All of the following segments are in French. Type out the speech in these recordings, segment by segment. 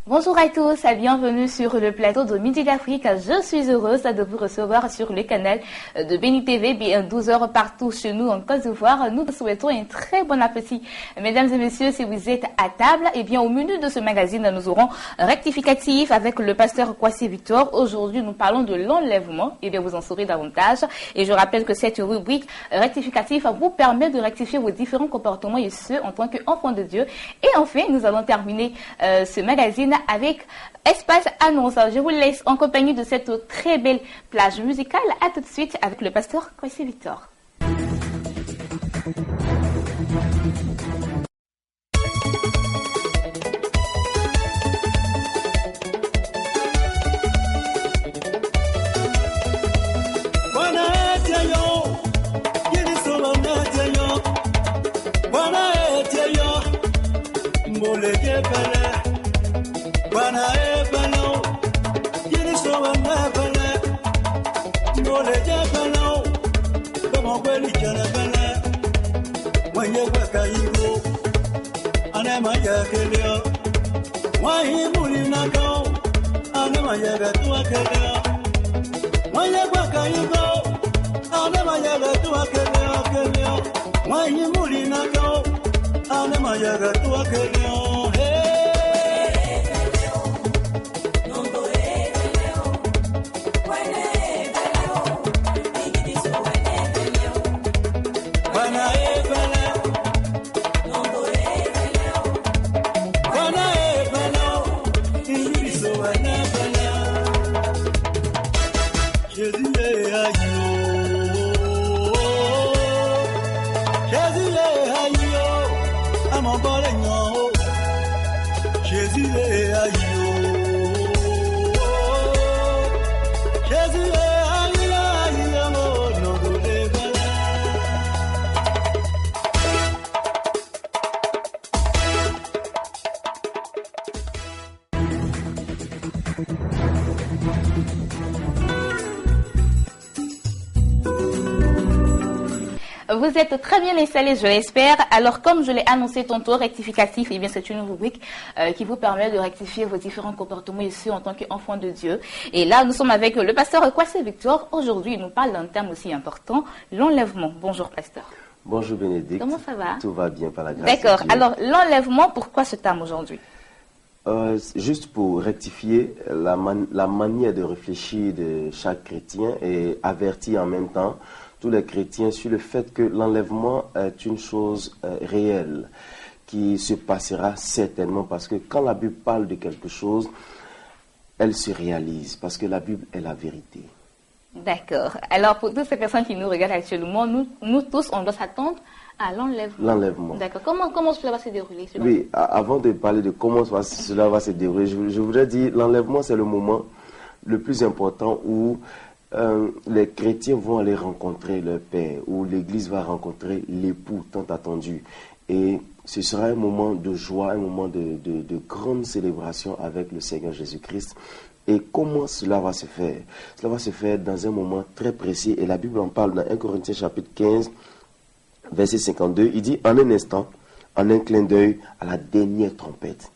Bonjour à tous et bienvenue sur le plateau de Midi d'Afrique. Je suis heureuse de vous recevoir sur le canal de Béni TV, bien 12h partout chez nous en Côte d'Ivoire. Nous vous souhaitons un très bon appétit. Mesdames et messieurs, si vous êtes à table, eh bien au menu de ce magazine, nous aurons rectificatif avec le pasteur Kwasi Victor. Aujourd'hui, nous parlons de l'enlèvement. Eh bien, vous en saurez davantage. Et je rappelle que cette rubrique rectificatif vous permet de rectifier vos différents comportements et ce, en tant qu'enfant de Dieu. Et enfin, nous allons terminer ce magazine avec Espace Annonce. Je vous laisse en compagnie de cette très belle plage musicale. À tout de suite avec le pasteur Kwasi Victor. Vous êtes très bien installés, je l'espère. Alors, comme je l'ai annoncé tantôt, rectificatif, eh bien, c'est une rubrique qui vous permet de rectifier vos différents comportements ici en tant qu'enfant de Dieu. Et là, nous sommes avec le pasteur Kwasi Victor. Aujourd'hui, il nous parle d'un thème aussi important, l'enlèvement. Bonjour, pasteur. Bonjour, Bénédicte. Comment ça va? Tout va bien, par la grâce de Dieu. D'accord. Alors, l'enlèvement, pourquoi ce thème aujourd'hui? Juste pour rectifier la manière de réfléchir de chaque chrétien et avertir en même temps tous les chrétiens sur le fait que l'enlèvement est une chose réelle qui se passera certainement parce que quand la Bible parle de quelque chose, elle se réalise parce que la Bible est la vérité. D'accord. Alors pour toutes ces personnes qui nous regardent actuellement, nous tous, on doit s'attendre à l'enlèvement. L'enlèvement. D'accord. Comment cela va se dérouler? Oui, avant de parler de comment cela va se dérouler, je voudrais dire l'enlèvement, c'est le moment le plus important où les chrétiens vont aller rencontrer leur Père, où l'Église va rencontrer l'époux tant attendu. Et ce sera un moment de joie, un moment de grande célébration avec le Seigneur Jésus-Christ. Et comment cela va se faire? Cela va se faire dans un moment très précis. Et la Bible en parle dans 1 Corinthiens chapitre 15, verset 52. Il dit, en un instant, en un clin d'œil, à la dernière trompette.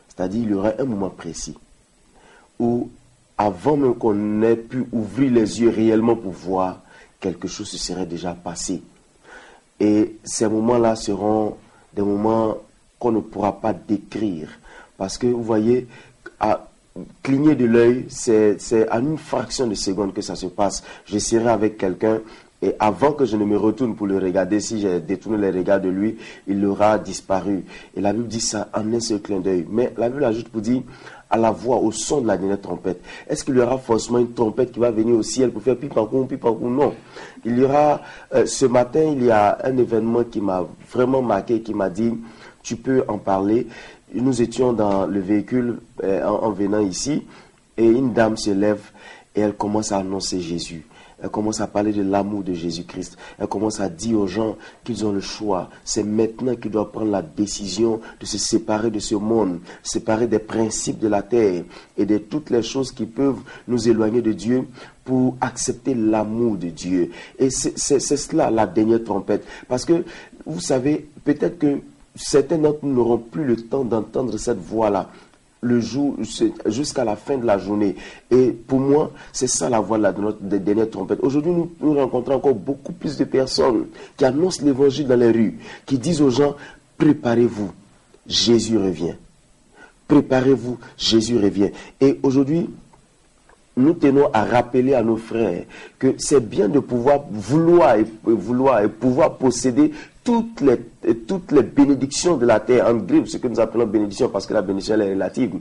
C'est-à-dire, il y aura un moment précis où avant même qu'on ait pu ouvrir les yeux réellement pour voir, quelque chose se serait déjà passé. Et ces moments-là seront des moments qu'on ne pourra pas décrire. Parce que vous voyez, à cligner de l'œil, c'est à une fraction de seconde que ça se passe. Je serai avec quelqu'un et avant que je ne me retourne pour le regarder, si j'ai détourné les regards de lui, il aura disparu. Et la Bible dit ça en un seul clin d'œil. Mais la Bible ajoute pour dire, à la voix, au son de la dernière trompette. Est-ce qu'il y aura forcément une trompette qui va venir au ciel pour faire pipancou? Non. Il y aura, ce matin, il y a un événement qui m'a vraiment marqué, qui m'a dit, tu peux en parler. Nous étions dans le véhicule en venant ici, et une dame se lève et elle commence à annoncer Jésus. Elle commence à parler de l'amour de Jésus-Christ. Elle commence à dire aux gens qu'ils ont le choix. C'est maintenant qu'ils doivent prendre la décision de se séparer de ce monde, séparer des principes de la terre et de toutes les choses qui peuvent nous éloigner de Dieu pour accepter l'amour de Dieu. Et c'est cela la dernière trompette. Parce que, vous savez, peut-être que certains d'entre nous n'auront plus le temps d'entendre cette voix-là. le jour, jusqu'à la fin de la journée. Et pour moi, c'est ça la voix de notre dernière trompette. Aujourd'hui, nous rencontrons encore beaucoup plus de personnes qui annoncent l'évangile dans les rues, qui disent aux gens, préparez-vous, Jésus revient. Préparez-vous, Jésus revient. Et aujourd'hui, nous tenons à rappeler à nos frères que c'est bien de pouvoir vouloir et pouvoir posséder toutes les bénédictions de la terre, en griffe, ce que nous appelons bénédiction, parce que la bénédiction est relative.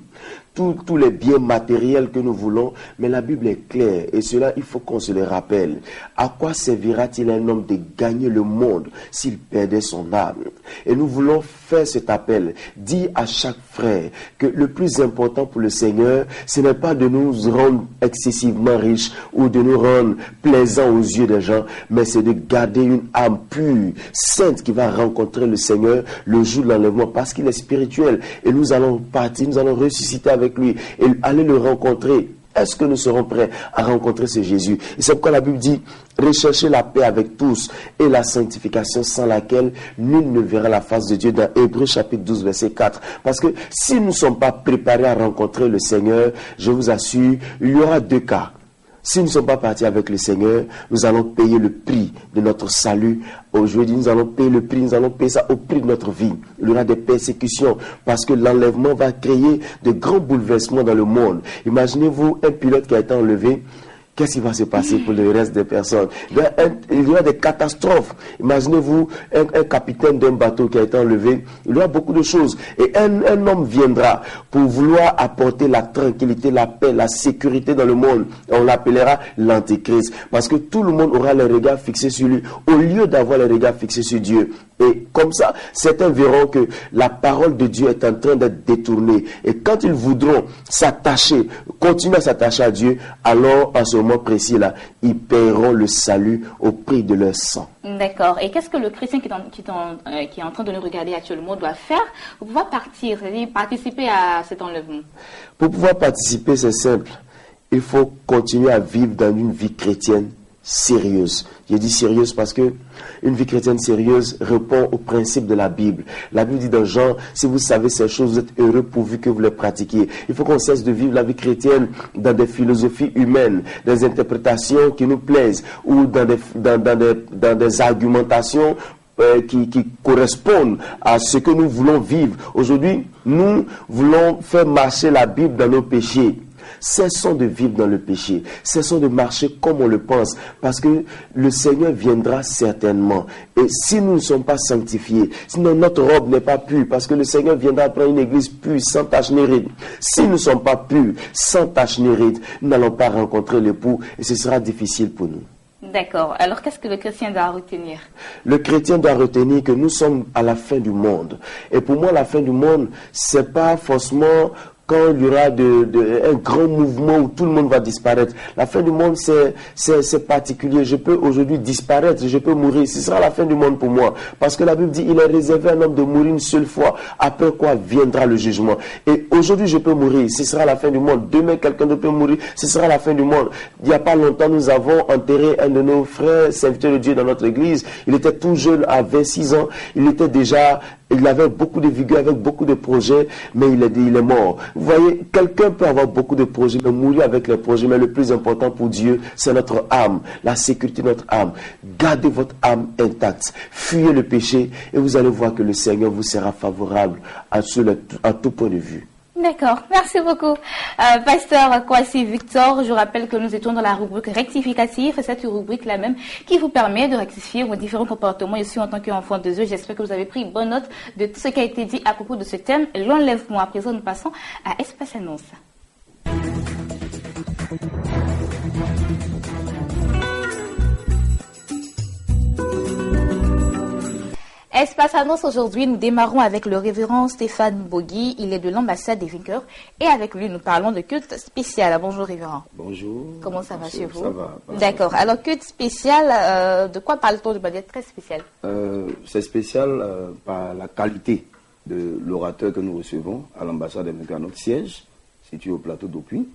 Tous les biens matériels que nous voulons, mais la Bible est claire, et cela, il faut qu'on se le rappelle. À quoi servira-t-il un homme de gagner le monde s'il perdait son âme? Et nous voulons faire cet appel, dire à chaque frère que le plus important pour le Seigneur, ce n'est pas de nous rendre excessivement riches ou de nous rendre plaisants aux yeux des gens, mais c'est de garder une âme pure, sainte, qui va rencontrer le Seigneur le jour de l'enlèvement, parce qu'il est spirituel, et nous allons partir, nous allons ressusciter avec lui et aller le rencontrer. Est-ce que nous serons prêts à rencontrer ce Jésus? Et c'est pourquoi la Bible dit, recherchez la paix avec tous et la sanctification sans laquelle nul ne verra la face de Dieu, dans Hébreux chapitre 12 verset 4. Parce que si nous ne sommes pas préparés à rencontrer le Seigneur, je vous assure, il y aura deux cas. Si nous ne sommes pas partis avec le Seigneur, nous allons payer le prix de notre salut. Aujourd'hui, nous allons payer le prix, nous allons payer ça au prix de notre vie. Il y aura des persécutions parce que l'enlèvement va créer de grands bouleversements dans le monde. Imaginez-vous un pilote qui a été enlevé. Qu'est-ce qui va se passer pour le reste des personnes? Il y aura des catastrophes. Imaginez-vous un capitaine d'un bateau qui a été enlevé. Il y aura beaucoup de choses. Et un homme viendra pour vouloir apporter la tranquillité, la paix, la sécurité dans le monde. On l'appellera l'Antéchrist. Parce que tout le monde aura les regards fixés sur lui, au lieu d'avoir les regards fixés sur Dieu. Et comme ça, certains verront que la parole de Dieu est en train d'être détournée. Et quand ils voudront s'attacher, continuer à s'attacher à Dieu, alors en ce moment précis là, ils paieront le salut au prix de leur sang. D'accord. Et qu'est-ce que le chrétien qui est en train de nous regarder actuellement doit faire pour pouvoir partir, c'est-à-dire participer à cet enlèvement? Pour pouvoir participer, c'est simple. Il faut continuer à vivre dans une vie chrétienne sérieuse. J'ai dit sérieuse parce que une vie chrétienne sérieuse répond aux principes de la Bible. La Bible dit dans Jean, si vous savez ces choses, vous êtes heureux pourvu que vous les pratiquiez. Il faut qu'on cesse de vivre la vie chrétienne dans des philosophies humaines, des interprétations qui nous plaisent ou dans des argumentations qui correspondent à ce que nous voulons vivre. Aujourd'hui, nous voulons faire marcher la Bible dans nos péchés. Cessons de vivre dans le péché. Cessons de marcher comme on le pense. Parce que le Seigneur viendra certainement. Et si nous ne sommes pas sanctifiés, si notre robe n'est pas pure, parce que le Seigneur viendra prendre une église pure, sans tache ni ride. Si nous ne sommes pas purs, sans tache ni ride, nous n'allons pas rencontrer l'époux et ce sera difficile pour nous. D'accord. Alors, qu'est-ce que le chrétien doit retenir? Le chrétien doit retenir que nous sommes à la fin du monde. Et pour moi, la fin du monde, c'est pas forcément quand il y aura un grand mouvement où tout le monde va disparaître. La fin du monde, c'est particulier. Je peux aujourd'hui disparaître, je peux mourir. Ce sera la fin du monde pour moi. Parce que la Bible dit, il est réservé à un homme de mourir une seule fois, après quoi viendra le jugement. Et aujourd'hui, je peux mourir, ce sera la fin du monde. Demain, quelqu'un d'autre peut mourir, ce sera la fin du monde. Il n'y a pas longtemps, nous avons enterré un de nos frères, serviteurs de Dieu dans notre église. Il était tout jeune, à 26 ans. Il avait beaucoup de vigueur, avec beaucoup de projets, mais il est mort. Vous voyez, quelqu'un peut avoir beaucoup de projets, mais mourir avec les projets. Mais le plus important pour Dieu, c'est notre âme, la sécurité de notre âme. Gardez votre âme intacte. Fuyez le péché et vous allez voir que le Seigneur vous sera favorable à tout point de vue. D'accord, merci beaucoup. Pasteur Kwasi Victor, je rappelle que nous étions dans la rubrique rectificative, cette rubrique-là même qui vous permet de rectifier vos différents comportements ici en tant qu'enfant de Dieu. J'espère que vous avez pris bonne note de tout ce qui a été dit à propos de ce thème, l'enlèvement. À présent, nous passons à Espace Annonce. Espace Annonce, aujourd'hui, nous démarrons avec le révérend Stéphane Bogui. Il est de l'ambassade des vainqueurs. Et avec lui, nous parlons de culte spécial. Bonjour, révérend. Bonjour. Comment ça va chez vous? Ça va. D'accord. Alors, culte spécial, de quoi parle-t-on de manière très spéciale? C'est spécial par la qualité de l'orateur que nous recevons à l'ambassade des vainqueurs, notre siège, situé au plateau d'Opuy.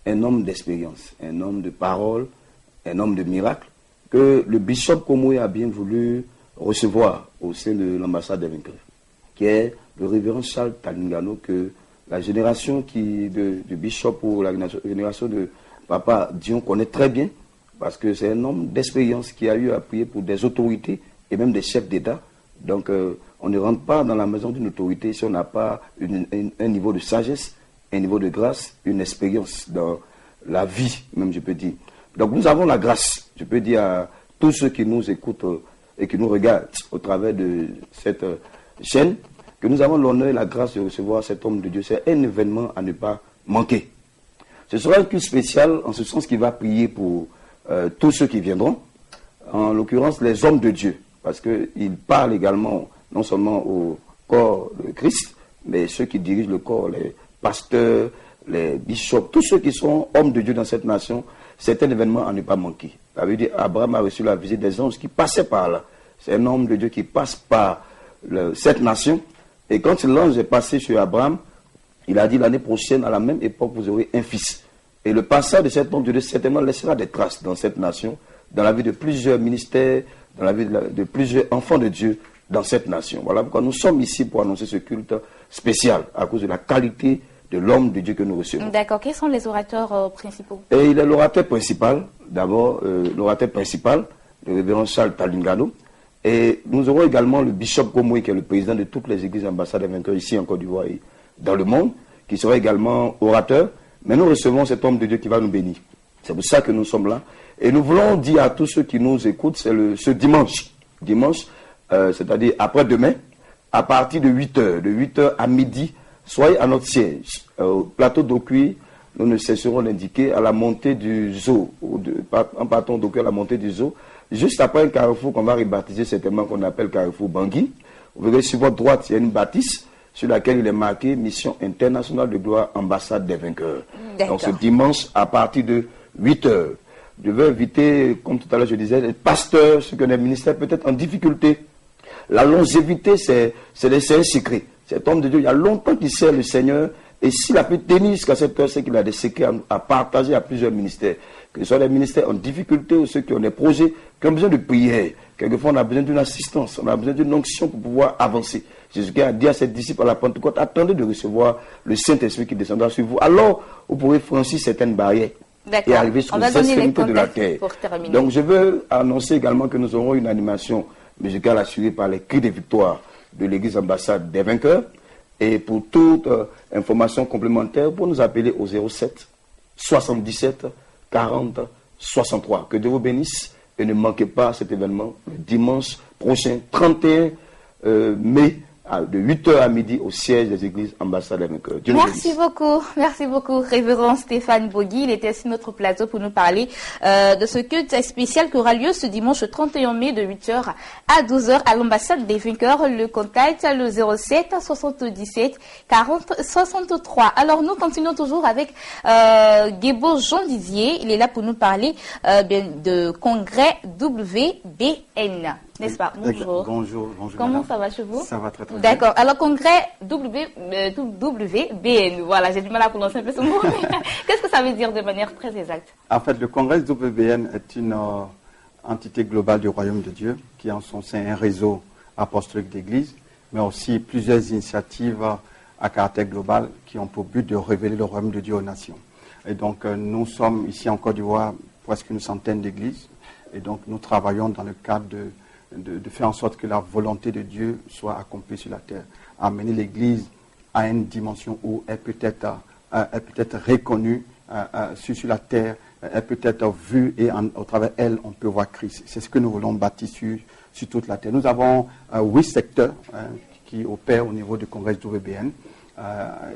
Un homme d'expérience, un homme de parole, un homme de miracle, que le bishop Komoé a bien voulu recevoir au sein de l'ambassade des vainqueurs, qui est le révérend Charles Talingano, que La génération de Bishop ou la génération de Papa Dion connaît très bien, parce que c'est un homme d'expérience qui a eu à prier pour des autorités et même des chefs d'État. Donc, on ne rentre pas dans la maison d'une autorité si on n'a pas un niveau de sagesse, un niveau de grâce, une expérience dans la vie, même je peux dire. Donc, nous avons la grâce, je peux dire à tous ceux qui nous écoutent et qui nous regardent au travers de cette chaîne, que nous avons l'honneur et la grâce de recevoir cet homme de Dieu. C'est un événement à ne pas manquer. Ce sera un culte spécial en ce sens qu'il va prier pour tous ceux qui viendront, en l'occurrence les hommes de Dieu, parce qu'il parle également non seulement au corps de Christ, mais ceux qui dirigent le corps, les pasteurs, les bishops, tous ceux qui sont hommes de Dieu dans cette nation. C'est un événement à ne pas manquer. Ça veut dire Abraham a reçu la visite des anges qui passaient par là. C'est un homme de Dieu qui passe par cette nation. Et quand l'ange est passé sur Abraham, il a dit l'année prochaine, à la même époque, vous aurez un fils. Et le passage de cet homme de Dieu certainement laissera des traces dans cette nation, dans la vie de plusieurs ministères, dans la vie de plusieurs enfants de Dieu dans cette nation. Voilà pourquoi nous sommes ici pour annoncer ce culte spécial, à cause de la qualité de l'homme de Dieu que nous recevons. D'accord. Quels sont les orateurs principaux? Et il est l'orateur principal, d'abord l'orateur principal, le révérend Charles Talingano. Et nous aurons également le bishop Komoui, qui est le président de toutes les églises ambassades des vainqueurs ici en Côte d'Ivoire et dans le monde, qui sera également orateur. Mais nous recevons cet homme de Dieu qui va nous bénir. C'est pour ça que nous sommes là. Et nous voulons dire à tous ceux qui nous écoutent, c'est ce dimanche, c'est-à-dire après-demain, à partir de 8h, de 8h à midi, soyez à notre siège, au plateau d'Okuy. Nous ne cesserons d'indiquer à la montée du zoo, en partant d'Okuy à la montée du zoo, juste après un carrefour qu'on va rebaptiser certainement, qu'on appelle carrefour Bangui. Vous verrez sur votre droite, il y a une bâtisse sur laquelle il est marqué Mission internationale de gloire, ambassade des vainqueurs. Donc ce dimanche, à partir de 8h, je vais inviter, comme tout à l'heure je disais, les pasteurs, ceux qui ont des ministères peut-être en difficulté. La longévité, c'est un secret. Cet homme de Dieu, il y a longtemps qu'il sert le Seigneur, et s'il a pu tenir jusqu'à cette heure, c'est qu'il a des secrets à partager à plusieurs ministères. Que ce soit des ministères en difficulté ou ceux qui ont des projets, qui ont besoin de prière. Quelquefois, on a besoin d'une assistance, on a besoin d'une onction pour pouvoir avancer. Jésus a dit à ses disciples à la Pentecôte, attendez de recevoir le Saint-Esprit qui descendra sur vous. Alors, vous pourrez franchir certaines barrières et arriver sur les extrémités de la terre. Donc, je veux annoncer également que nous aurons une animation musicale assurée par les cris de victoire de l'église ambassade des vainqueurs. Et pour toute information complémentaire, vous nous appeler au 07 77 40 63. Que Dieu vous bénisse et ne manquez pas cet événement le dimanche prochain, 31 mai, de 8h à midi au siège des églises ambassades des vainqueurs. Merci beaucoup, révérend Stéphane Bogui. Il était sur notre plateau pour nous parler de ce culte spécial qui aura lieu ce dimanche 31 mai de 8h à 12h à l'ambassade des vainqueurs. Le contact le 07 77 40 63. Alors nous continuons toujours avec Guébo Jean Dizier. Il est là pour nous parler de congrès WBN. N'est-ce pas? Bonjour. Bonjour. Comment madame. ça va chez vous? Ça va très bien. D'accord. Alors, congrès WBN. Voilà, j'ai du mal à prononcer un peu ce mot. Qu'est-ce que ça veut dire de manière très exacte? En fait, le congrès WBN est une entité globale du Royaume de Dieu qui a en son sein un réseau apostolique d'église, mais aussi plusieurs initiatives à caractère global qui ont pour but de révéler le Royaume de Dieu aux nations. Et donc, nous sommes ici en Côte d'Ivoire presque une centaine d'églises. Et donc, nous travaillons dans le cadre de faire en sorte que la volonté de Dieu soit accomplie sur la terre. Amener l'Église à une dimension où elle peut être reconnue sur la terre, elle peut être vue et au travers d'elle, on peut voir Christ. C'est ce que nous voulons bâtir sur toute la terre. Nous avons 8 secteurs qui opèrent au niveau du congrès WBN.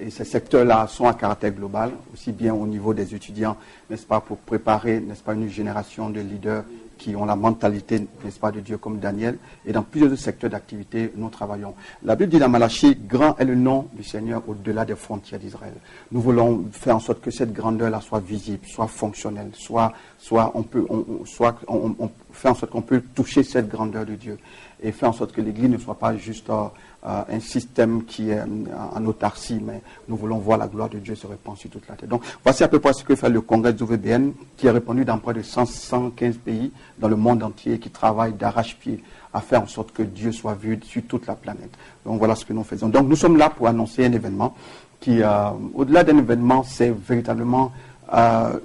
Et ces secteurs-là sont à caractère global, aussi bien au niveau des étudiants, n'est-ce pas, pour préparer, n'est-ce pas, une génération de leaders qui ont la mentalité, n'est-ce pas, de Dieu comme Daniel. Et dans plusieurs secteurs d'activité, nous travaillons. La Bible dit dans Malachie, grand est le nom du Seigneur au-delà des frontières d'Israël. Nous voulons faire en sorte que cette grandeur-là soit visible, soit fonctionnelle, soit on fait en sorte qu'on peut toucher cette grandeur de Dieu et faire en sorte que l'Église ne soit pas juste un système qui est en autarcie, mais nous voulons voir la gloire de Dieu se répandre sur toute la terre. Donc, voici à peu près ce que fait le congrès du WBN, qui est répandu dans près de 115 pays dans le monde entier, qui travaille d'arrache-pied à faire en sorte que Dieu soit vu sur toute la planète. Donc, voilà ce que nous faisons. Donc, nous sommes là pour annoncer un événement qui, au-delà d'un événement, c'est véritablement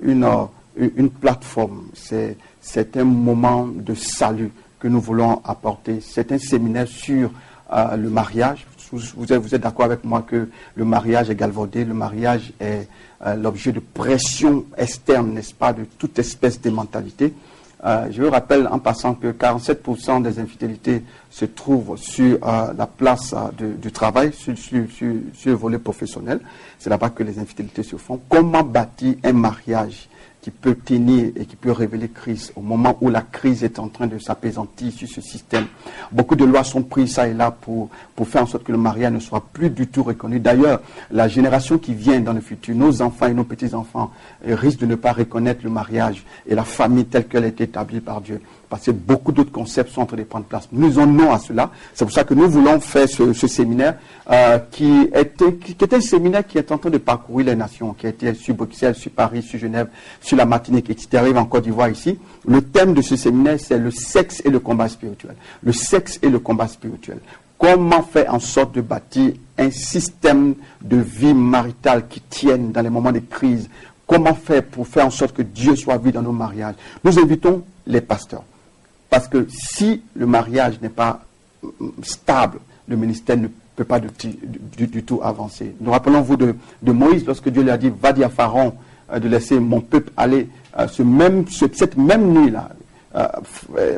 une plateforme. C'est un moment de salut que nous voulons apporter. C'est un séminaire sur le mariage. Vous êtes d'accord avec moi que le mariage est galvaudé, le mariage est l'objet de pression externe, n'est-ce pas, de toute espèce de mentalité. Je vous rappelle en passant que 47% des infidélités se trouvent sur la place du travail, sur le volet professionnel. C'est là-bas que les infidélités se font. Comment bâtir un mariage qui peut tenir et qui peut révéler Christ au moment où la crise est en train de s'apaisantir sur ce système? Beaucoup de lois sont prises ça et là pour faire en sorte que le mariage ne soit plus du tout reconnu. D'ailleurs, la génération qui vient dans le futur, nos enfants et nos petits-enfants, risquent de ne pas reconnaître le mariage et la famille telle qu'elle a été établie par Dieu. Parce que beaucoup d'autres concepts sont en train de prendre place. Nous en non à cela. C'est pour ça que nous voulons faire ce séminaire qui est un séminaire qui est en train de parcourir les nations, qui a été sur Bruxelles, sur Paris, sur Genève, sur la Martinique et qui arrive en Côte d'Ivoire ici. Le thème de ce séminaire, c'est le sexe et le combat spirituel. Le sexe et le combat spirituel. Comment faire en sorte de bâtir un système de vie maritale qui tienne dans les moments de crise? Comment faire pour faire en sorte que Dieu soit vu dans nos mariages? Nous invitons les pasteurs. Parce que si le mariage n'est pas stable, le ministère ne peut pas du tout avancer. Nous rappelons-vous de Moïse, lorsque Dieu lui a dit, va dire à Pharaon de laisser mon peuple aller, cette même nuit-là,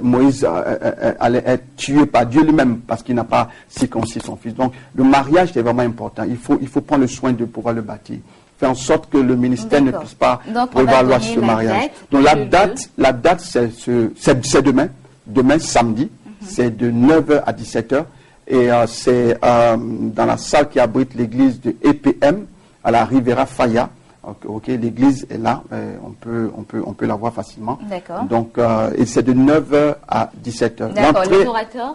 Moïse allait être tué par Dieu lui-même parce qu'il n'a pas circoncis son fils. Donc le mariage est vraiment important. Il faut prendre le soin de pouvoir le bâtir. Faire en sorte que le ministère ne puisse pas prévaloir sur ce mariage. Donc la date c'est demain. Demain, samedi, c'est de 9h à 17h. Et c'est dans la salle qui abrite l'église de EPM, à la Rivera Faya. Okay, l'église est là, on peut la voir facilement. D'accord. Donc, et c'est de 9h à 17h. D'accord, les orateurs?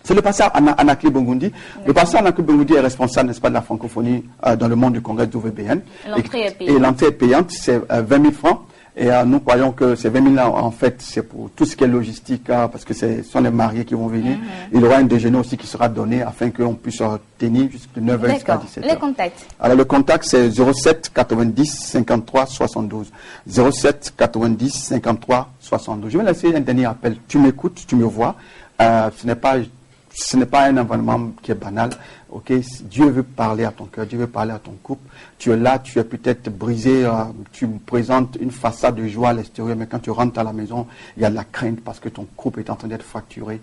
C'est le pasteur Anakli Bongundi. Le pasteur Anakli Bongundi est responsable, n'est-ce pas, de la francophonie dans le monde du congrès d'OVBN. L'entrée est payante. Et l'entrée est payante, c'est 20 000 francs. Et nous croyons que ces 20 000 là, en fait, c'est pour tout ce qui est logistique, parce que ce sont les mariés qui vont venir. Il y aura un déjeuner aussi qui sera donné afin qu'on puisse tenir jusqu'à 9h jusqu'à 17h. Les contacts? Alors, le contact, c'est 07 90 53 72. 07 90 53 72. Je vais laisser un dernier appel. Tu m'écoutes, tu me vois. Ce n'est pas un événement qui est banal. Ok, Dieu veut parler à ton cœur, Dieu veut parler à ton couple. Tu es là, tu es peut-être brisé, tu présentes une façade de joie à l'extérieur, mais quand tu rentres à la maison, il y a de la crainte parce que ton couple est en train d'être fracturé.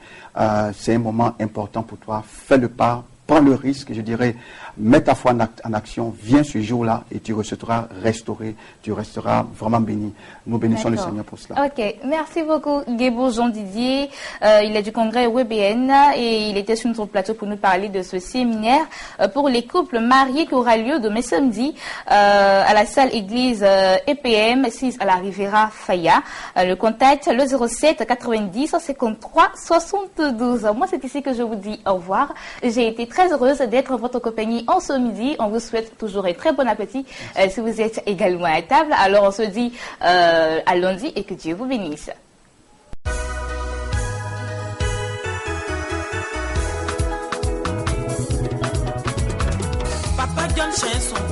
C'est un moment important pour toi. Fais le pas, prends le risque, je dirais, mets ta foi en action, viens ce jour-là et tu seras restauré, tu resteras vraiment béni. Nous bénissons le Seigneur pour cela. Ok, merci beaucoup Guébo Jean Didier. Il est du congrès WBN et il était sur notre plateau pour nous parler de ce séminaire pour les couples mariés qui aura lieu demain samedi à la salle église EPM 6 à la Rivera Faya. Le contact, le 07 90 53 72. Moi, c'est ici que je vous dis au revoir. J'ai été très heureuse d'être en votre compagnie en ce midi. On vous souhaite toujours un très bon appétit si vous êtes également à table. Alors on se dit à lundi et que Dieu vous bénisse. Papa John Chanson.